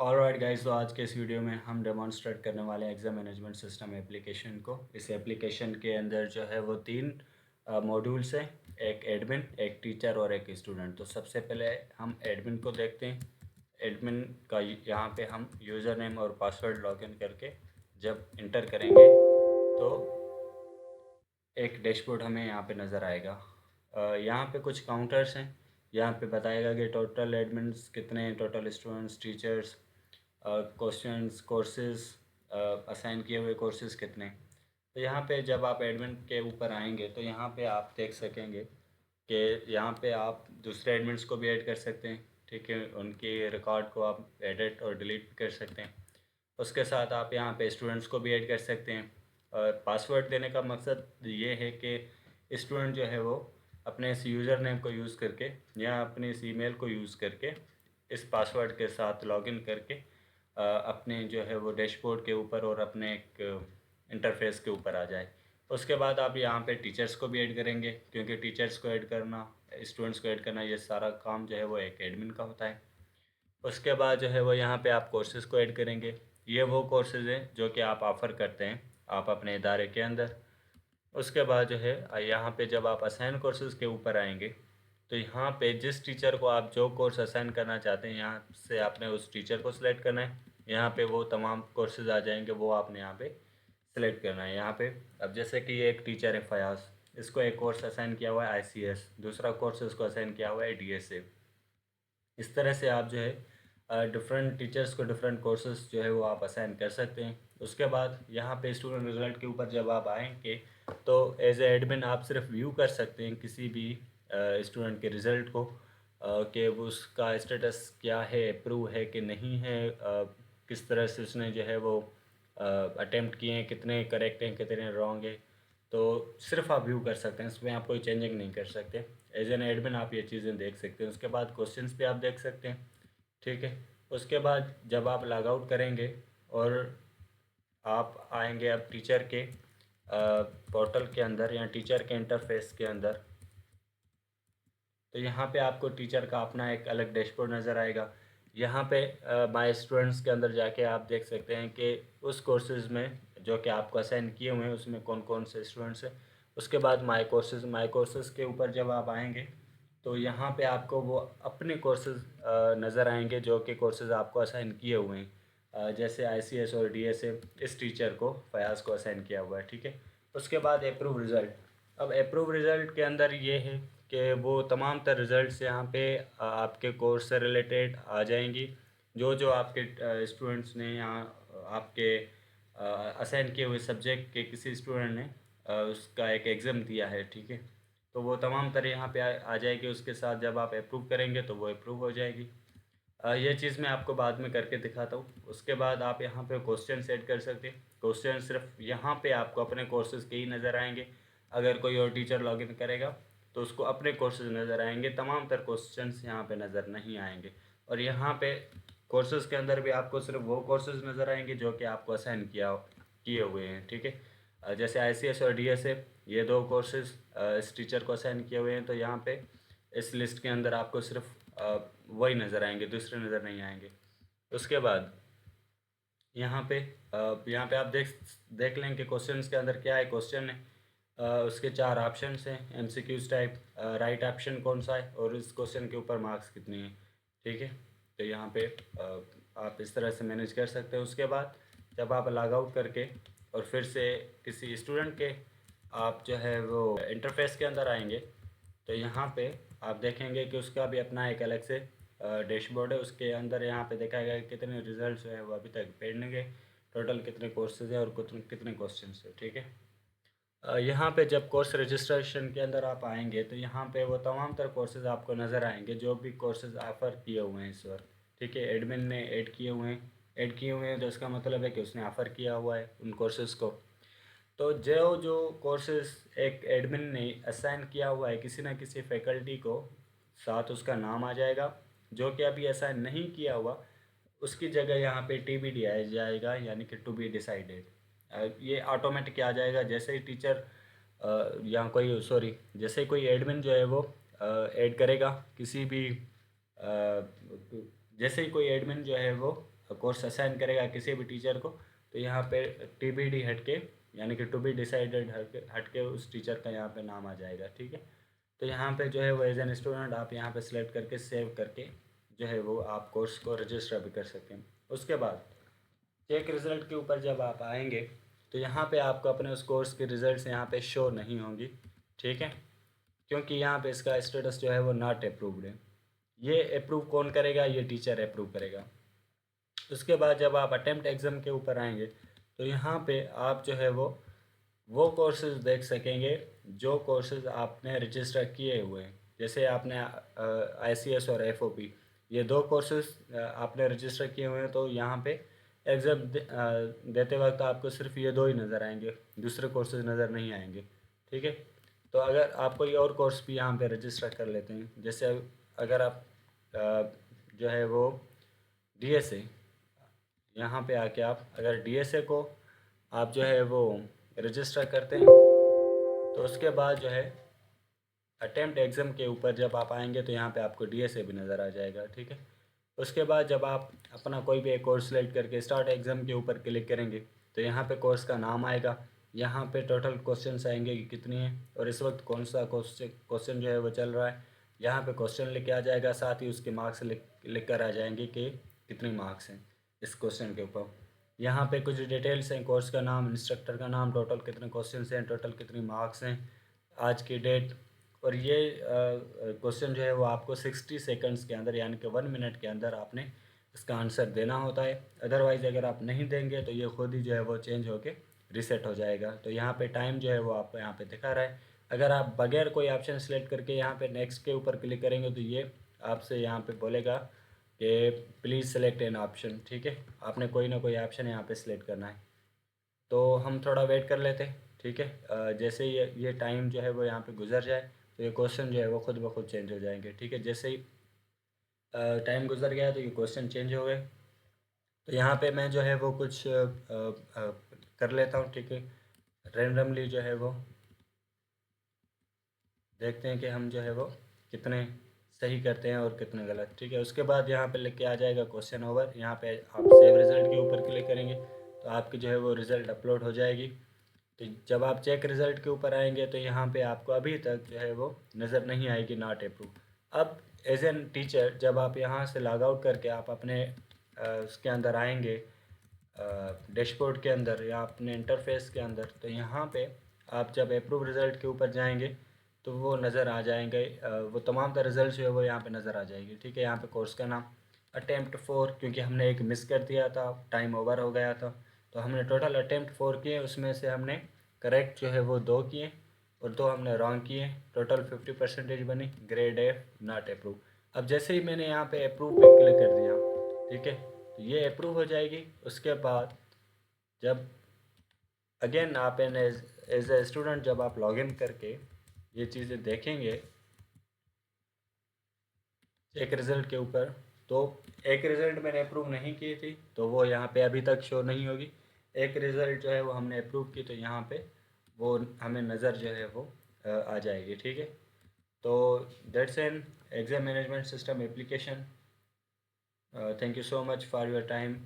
Alright guys, तो आज के इस वीडियो में हम डेमोन्स्ट्रेट करने वाले हैं एग्ज़ाम मैनेजमेंट सिस्टम एप्लीकेशन को। इस एप्लीकेशन के अंदर जो है वो 3 मॉड्यूल्स हैं, एक एडमिन, एक टीचर और एक स्टूडेंट। तो सबसे पहले हम एडमिन को देखते हैं। एडमिन का यहाँ पे हम यूज़र नेम और पासवर्ड लॉगिन करके जब इंटर करेंगे तो एक डैशबोर्ड हमें यहाँ पे नज़र आएगा। यहाँ पे कुछ काउंटर्स हैं। यहाँ पे बताएगा कि टोटल एडमिन्स कितने हैं, total students, teachers, questions, courses, assign किए हुए कोर्सेज कितने। तो यहाँ पे जब आप एडमिन के ऊपर आएंगे तो यहाँ पे आप देख सकेंगे कि यहाँ पे आप दूसरे एडमिन्स को भी ऐड कर सकते हैं। ठीक है, उनके रिकॉर्ड को आप एडिट और डिलीट कर सकते हैं। उसके साथ आप यहाँ पे स्टूडेंट्स को भी ऐड कर सकते हैं। और पासवर्ड देने का मकसद ये है कि स्टूडेंट जो है वो अपने इस यूज़र नेम को यूज़ करके या अपने इस ईमेल को यूज़ करके इस पासवर्ड के साथ लॉगिन करके अपने जो है वो डैशबोर्ड के ऊपर और अपने एक इंटरफेस के ऊपर आ जाए। उसके बाद आप यहाँ पे टीचर्स को भी ऐड करेंगे, क्योंकि टीचर्स को ऐड करना, स्टूडेंट्स को ऐड करना, ये सारा काम जो है वो एक एडमिन का होता है। उसके बाद जो है वो यहाँ पे आप कोर्सेज़ को ऐड करेंगे। ये वो कोर्सेज़ हैं जो कि आप ऑफ़र करते हैं आप अपने इदारे के अंदर। उसके बाद जो है यहाँ पे जब आप असाइन कोर्सेज़ के ऊपर आएंगे तो यहाँ पे जिस टीचर को आप जो कोर्स असाइन करना चाहते हैं, यहाँ से आपने उस टीचर को सिलेक्ट करना है। यहाँ पे वो तमाम कोर्सेज़ आ जाएंगे, वो आपने यहाँ पे सिलेक्ट करना है। यहाँ पे अब जैसे कि ये एक टीचर है फयाज़, इसको एक कोर्स असाइन किया हुआ है आईसीएस, दूसरा कोर्स इसको असाइन किया हुआ है डीएसए। इस तरह से आप जो है डिफरेंट टीचर्स को डिफरेंट कोर्सेज जो है वो आप असाइन कर सकते हैं। उसके बाद यहाँ पे स्टूडेंट रिजल्ट के ऊपर जब आप आएंगे तो एज ए एडमिन आप सिर्फ व्यू कर सकते हैं किसी भी स्टूडेंट के रिज़ल्ट को, कि वो उसका स्टेटस क्या है, अप्रूव है कि नहीं है, किस तरह से उसने जो है वो अटेम्प्ट किए हैं, कितने करेक्ट हैं, कितने रॉन्ग है। तो सिर्फ आप व्यू कर सकते हैं, इसमें आप कोई चेंजिंग नहीं कर सकते। एज एन एडमिन आप ये चीज़ें देख सकते हैं। उसके बाद क्वेश्चंस भी आप देख सकते हैं। ठीक है। उसके बाद जब आप लॉग आउट करेंगे और आप आएंगे अब टीचर के पोर्टल के अंदर या टीचर के इंटरफेस के अंदर, तो यहाँ पे आपको टीचर का अपना एक अलग डैशबोर्ड नज़र आएगा। यहाँ पे माय स्टूडेंट्स के अंदर जाके आप देख सकते हैं कि उस कोर्सेज़ में जो कि आपको असाइन किए हुए हैं उसमें कौन कौन से स्टूडेंट्स हैं। उसके बाद माय कोर्सेज़ के ऊपर जब आप आएंगे तो यहाँ पे आपको वो अपने कोर्सेज़ नज़र आएंगे जो कि कोर्सेज़ आपको असाइन किए हुए हैं। जैसे आईसीएस और डीएसए इस टीचर को, फयाज़ को असाइन किया हुआ है। ठीक है। उसके बाद अप्रूव रिज़ल्ट। अब अप्रूव रिज़ल्ट के अंदर ये है कि वो तमाम तर रिज़ल्ट्स यहाँ पे आपके कोर्स से रिलेटेड आ जाएंगी। जो जो आपके स्टूडेंट्स ने यहाँ आपके असाइन किए हुए सब्जेक्ट के किसी स्टूडेंट ने उसका एक एग्ज़ाम दिया है। ठीक है। तो वो तमाम तरह यहाँ पे आ जाएगी। उसके साथ जब आप अप्रूव करेंगे तो वो अप्रूव हो जाएगी। ये चीज़ मैं आपको बाद में करके दिखाता हूँ। उसके बाद आप यहाँ पे क्वेश्चन सेट कर सकते हैं। क्वेश्चन सिर्फ यहाँ पे आपको अपने कोर्सेज़ के ही नज़र आएंगे। अगर कोई और टीचर लॉगिन करेगा तो उसको अपने कोर्सेज़ नज़र आएंगे, तमाम तर क्वेश्चंस यहाँ पे नज़र नहीं आएंगे। और यहाँ पे कोर्सेज़ के अंदर भी आपको सिर्फ वो कोर्सेज़ नज़र आएंगे जो कि आपको असाइन किए हुए हैं। ठीक है। जैसे आईसीएस और डीएसए, ये दो कोर्सेज़ इस टीचर को असाइन किए हुए हैं, तो यहाँ पे इस लिस्ट के अंदर आपको सिर्फ वही नज़र आएंगे, दूसरे नज़र नहीं आएंगे। उसके बाद यहाँ पे आप देख देख लें कि क्वेश्चंस के अंदर क्या है। क्वेश्चन है, उसके 4 ऑप्शंस हैं, एमसीक्यूज टाइप। राइट ऑप्शन कौन सा है और इस क्वेश्चन के ऊपर मार्क्स कितने हैं। ठीक है। तो यहाँ पे आप इस तरह से मैनेज कर सकते हैं। उसके बाद जब आप लॉग आउट करके और फिर से किसी स्टूडेंट के आप जो है वो इंटरफेस के अंदर आएंगे तो यहाँ पे आप देखेंगे कि उसका भी अपना एक अलग से डैशबोर्ड है। उसके अंदर यहाँ पे देखा गया कि कितने रिजल्ट्स है वो अभी तक पेंडिंग है, टोटल कितने कोर्सेज है और कितने कितने क्वेश्चन है। ठीक है। यहाँ पे जब कोर्स रजिस्ट्रेशन के अंदर आप आएंगे तो यहाँ पे वो तमाम तर कोर्सेज आपको नज़र आएंगे जो भी कोर्सेज ऑफ़र किए हुए हैं इस वक्त। ठीक है। एडमिन ने ऐड किए हुए हैं तो इसका मतलब है कि उसने ऑफ़र किया हुआ है उन कोर्सेज़ को। तो जो जो कोर्सेज एक एडमिन ने असाइन किया हुआ है किसी ना किसी फैकल्टी को, साथ उसका नाम आ जाएगा। जो कि अभी असाइन नहीं किया हुआ उसकी जगह यहाँ पे टीबीडी आ जाएगा, यानी कि टू बी डिसाइडेड। ये ऑटोमेटिक आ जाएगा जैसे ही टीचर या कोई सॉरी जैसे ही कोई एडमिन जो है वो ऐड करेगा किसी भी जैसे ही कोई एडमिन जो है वो कोर्स असाइन करेगा किसी भी टीचर को, तो यहाँ पे TBD हट के यानी कि टू बी डिसाइडेड हट के उस टीचर का यहाँ पे नाम आ जाएगा। ठीक है, तो यहाँ पे जो है वो एज एन स्टूडेंट आप यहाँ पे सिलेक्ट करके सेव करके जो है वो आप कोर्स को रजिस्टर भी कर सकते हैं। उसके बाद चेक रिज़ल्ट के ऊपर जब आप आएंगे तो यहाँ पे आपको अपने उस कोर्स के रिज़ल्ट्स यहाँ पे शो नहीं होंगी। ठीक है, क्योंकि यहाँ पे इसका स्टेटस जो है वो नॉट अप्रूव्ड है। ये अप्रूव कौन करेगा? ये टीचर अप्रूव करेगा। उसके बाद जब आप अटेम्प्ट एग्ज़ाम के ऊपर आएंगे तो यहाँ पे आप जो है वो कोर्सेज देख सकेंगे जो कोर्सेज आपने रजिस्टर किए हुए हैं। जैसे आपने ICS और FOP ये दो कोर्सेज आपने रजिस्टर किए हुए हैं, तो यहाँ पे एग्ज़ाम देते वक्त आपको सिर्फ ये दो ही नज़र आएंगे, दूसरे कोर्सेज नज़र नहीं आएंगे। ठीक है, तो अगर आप कोई और कोर्स भी यहाँ पे रजिस्टर कर लेते हैं, जैसे अगर आप जो है वो DSA, यहाँ पे आके आप अगर DSA को आप जो है वो रजिस्टर करते हैं तो उसके बाद जो है अटेम्प्ट एग्ज़ाम के ऊपर जब आप आएंगे तो यहाँ पे आपको DSA भी नज़र आ जाएगा। ठीक है, उसके बाद जब आप अपना कोई भी एक कोर्स सेलेक्ट करके स्टार्ट एग्ज़ाम के ऊपर क्लिक करेंगे तो यहाँ पे कोर्स का नाम आएगा, यहाँ पे टोटल क्वेश्चंस आएंगे कि कितनी है और इस वक्त कौन सा क्वेश्चन जो है वो चल रहा है। यहाँ पे क्वेश्चन लिख के आ जाएगा, साथ ही उसके मार्क्स लिख कर आ जाएंगे कि कितनी मार्क्स हैं इस क्वेश्चन के ऊपर। यहाँ पे कुछ डिटेल्स हैं, कोर्स का नाम, इंस्ट्रक्टर का नाम, टोटल कितने क्वेश्चन हैं, टोटल कितनी मार्क्स हैं, आज की डेट। और ये क्वेश्चन जो है वो आपको 60 सेकंड्स के अंदर यानी कि 1 मिनट के अंदर आपने इसका आंसर देना होता है। अदरवाइज़ अगर आप नहीं देंगे तो ये खुद ही जो है वो चेंज होके रीसेट हो जाएगा। तो यहाँ पे टाइम जो है वो आपको यहाँ पे दिखा रहा है। अगर आप बगैर कोई ऑप्शन सेलेक्ट करके यहाँ पे नेक्स्ट के ऊपर क्लिक करेंगे तो ये आपसे यहाँ पे बोलेगा कि प्लीज़ सेलेक्ट एन ऑप्शन। ठीक है, आपने कोई ना कोई ऑप्शन यहाँ पे सिलेक्ट करना है। तो हम थोड़ा वेट कर लेते हैं। ठीक है, जैसे ही ये टाइम जो है वो यहाँ पे गुजर जाए तो ये क्वेश्चन जो है वो खुद ब खुद चेंज हो जाएंगे। ठीक है, जैसे ही टाइम गुजर गया तो ये क्वेश्चन चेंज हो गए। तो यहाँ पे मैं जो है वो कुछ कर लेता हूँ। ठीक है, रेंडमली जो है वो देखते हैं कि हम जो है वो कितने सही करते हैं और कितने गलत। ठीक है, उसके बाद यहाँ पे लिख के आ जाएगा क्वेश्चन ओवर। यहाँ पे आप सेव रिज़ल्ट के ऊपर क्लिक करेंगे तो आपकी जो है वो रिज़ल्ट अपलोड हो जाएगी। तो जब आप चेक रिज़ल्ट के ऊपर आएंगे तो यहाँ पे आपको अभी तक जो है वो नज़र नहीं आएगी नॉट अप्रूव। अब एज एन टीचर जब आप यहाँ से लॉग आउट करके आप अपने उसके अंदर आएंगे डैशबोर्ड के अंदर या अपने इंटरफेस के अंदर, तो यहाँ पे आप जब अप्रूव रिज़ल्ट के ऊपर जाएंगे तो वो नज़र आ जाएंगे, वो तमाम तरह रिज़ल्ट जो है वो यहाँ पे नज़र आ जाएगी। ठीक है, यहाँ पे कोर्स का नाम अटेम्प्ट 4, क्योंकि हमने एक मिस कर दिया था, टाइम ओवर हो गया था, तो हमने टोटल अटेम्प्ट 4 किए, उसमें से हमने करेक्ट जो है वो 2 किए और 2 हमने रॉन्ग किए, टोटल 50% बनी, ग्रेड F नॉट अप्रूव। अब जैसे ही मैंने यहाँ पे अप्रूव पे क्लिक कर दिया, ठीक है, तो ये अप्रूव हो जाएगी। उसके बाद जब अगेन आप एज ए स्टूडेंट जब आप लॉगिन करके ये चीज़ें देखेंगे एक रिज़ल्ट के ऊपर, तो एक रिज़ल्ट मैंने अप्रूव नहीं की थी तो वो यहाँ पे अभी तक शो नहीं होगी। एक रिज़ल्ट जो है वो हमने अप्रूव की तो यहाँ पे वो हमें नज़र जो है वो आ जाएगी। ठीक है, तो that's an exam management system application. Thank you so much for your time.